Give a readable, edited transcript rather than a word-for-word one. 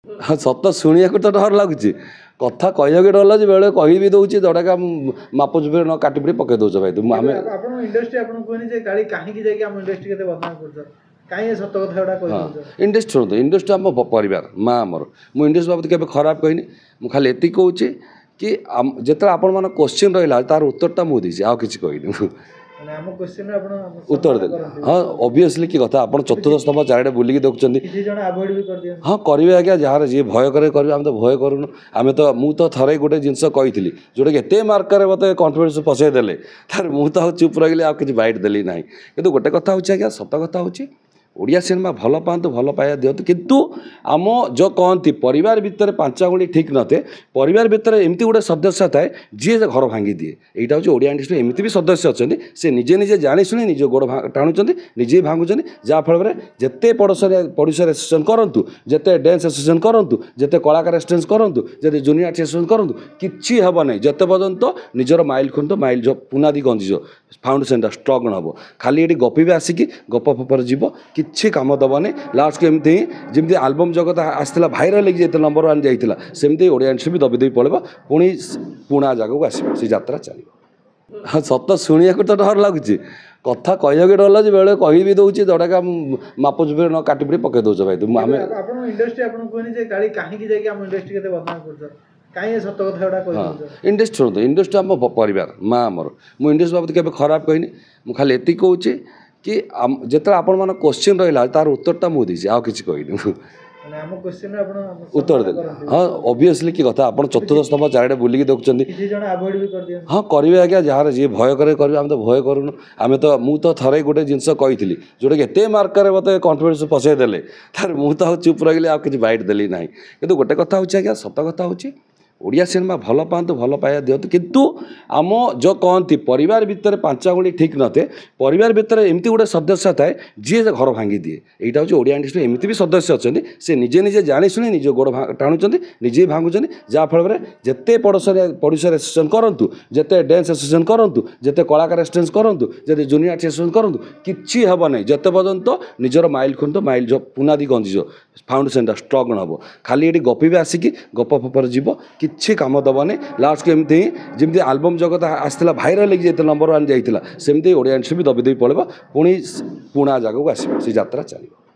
हाँ सत शुणा तो डर लगुच कथा कह डर लगे बेले कह भी दूसरी जोटा माप चुप न काटिपिटी पकई दौच भाई तुम आम इंडस्ट्री आपको कहनी जे गाड़ी कहीं जाके आम इंडस्ट्री के बदनाम कर कहीं सत कथा गुड़ा कह इंडस्ट्री शुणु इंडस्ट्री आम परिवार माँ आमर मुझे इंडस्ट्री बाबद के खराब कहनी मुझे खाली एति कहूँ कि जिते आपण मान क्वेश्चन रहा तार उत्तरटा मुझे आउ कि कहनी उत्तर दे हाँ ऑब्वियसली की कथा आप चतुर्थ स्तंभ चारिटे बुलिकी देखुं हाँ करेंगे आज्ञा जार जी भय करे आम तो भय करूँ आम तो मुझे थरे गोटे जिनस कही जोटा कि एत मार्कर मत कन्फिडेन्स पसईदेले तार मुझे चुप रही आ कि बैठ देली ना कि गोटे कथा हूँ आज्ञा सत कथा हूँ ओडिया सिनेमा भल पातु भल पाया दिंतु किंतु आम जो कहती परिवार भितर पांच आंगुली ठीक न थे परिवार भितर एमती गोटे सदस्य थाए जी घर भांगी दिए यहाँ हूँ ओडिया इंडस्ट्री एमती भी सदस्य अच्छा से निजे निजे जानी शुणी निज गोड़ टाणुंट निजे भांगुंट जहाँफल जिते पड़ोसा एसोसिएशन करूँ जिते डांस एसोसिएशन करूँ जिते कलाकार एसोसिएशन करूँ जिते जूनियर आर्टिस्ट एसोसिएशन करूँ किसी हे ना जिते पर्यंत निजर माइल खुंट माइल जो पुनादी गंजिज फाउंडेसन स्ट्रंग न हम खाली ये गपी आसिकी गप फपर जीव किसी कम दबनी लास्ट को एमती जमी आलबम जगत आसाला भाइराल लेकिन नंबर 1 जाइला सेमती ओडिया इंडस्ट्री भी दबी दे पड़े पुणी पुणा जगह आसो से यात्रा चलो हाँ सत शुणा तो डर लगुच कथा कह डर लगे बेले कह भी दूसरी जोटा माप चुप न काटिपिटी पकई दौच भाई तुम आम इंडस्ट्री आपको कहनी जे गाड़ी कहीं जाके आम इंडस्ट्री के बदनाम कर कहीं सत कथा गुड़ा कह इंडस्ट्री शुणु इंडस्ट्री आम परिवार माँ आमर मुझे इंडस्ट्री बाबद के खराब कहनी मुझे खाली एति कहूँ कि जिते आपण मान क्वेश्चन रहा तार उत्तरटा मुझे आउ कि कहनी उत्तर दे हाँ ऑब्वियसली की कथा आप चतुर्थ स्तंभ चारिटे बुलिकी देखुं हाँ करेंगे आज्ञा जार जी भय करे आम तो भय करूँ आम तो मुझे थरे गोटे जिनस कही जोटा कि एत मार्कर मत कन्फिडेन्स पसईदेले तार मुझे चुप रही आ कि बैठ देली ना कि गोटे कथा हूँ आज्ञा सत कथा हूँ ओडिया सिनेमा भल पातु भल पाया दिंतु किंतु आम जो कहती परिवार भितर पांच आंगुली ठीक न थे परिवार भितर एमती गोटे सदस्य थाए जी घर भांगी दिए यहाँ हूँ ओडिया इंडस्ट्री एमती भी सदस्य अच्छा से निजे निजे जानी शुणी निज गोड़ टाणुंट निजे भांगुंट जहाँफल जिते पड़ोसा एसोसिएशन करूँ जिते डांस एसोसिएशन करूँ जिते कलाकार एसोसिएशन करूँ जिते जूनियर आर्टिस्ट एसोसिएशन करूँ किसी हे ना जिते पर्यंत निजर माइल खुंट माइल जो पुनादी गंजिज फाउंडेसन स्ट्रंग न हम खाली ये गपी आसिकी गप फपर जीव किसी कम दबनी लास्ट को एमती जमी आलबम जगत आसाला भाइराल लेकिन नंबर 1 जाइला सेमती ओडिया इंडस्ट्री भी दबी दे पड़े पुणी पुणा जगह आसो से यात्रा चलो।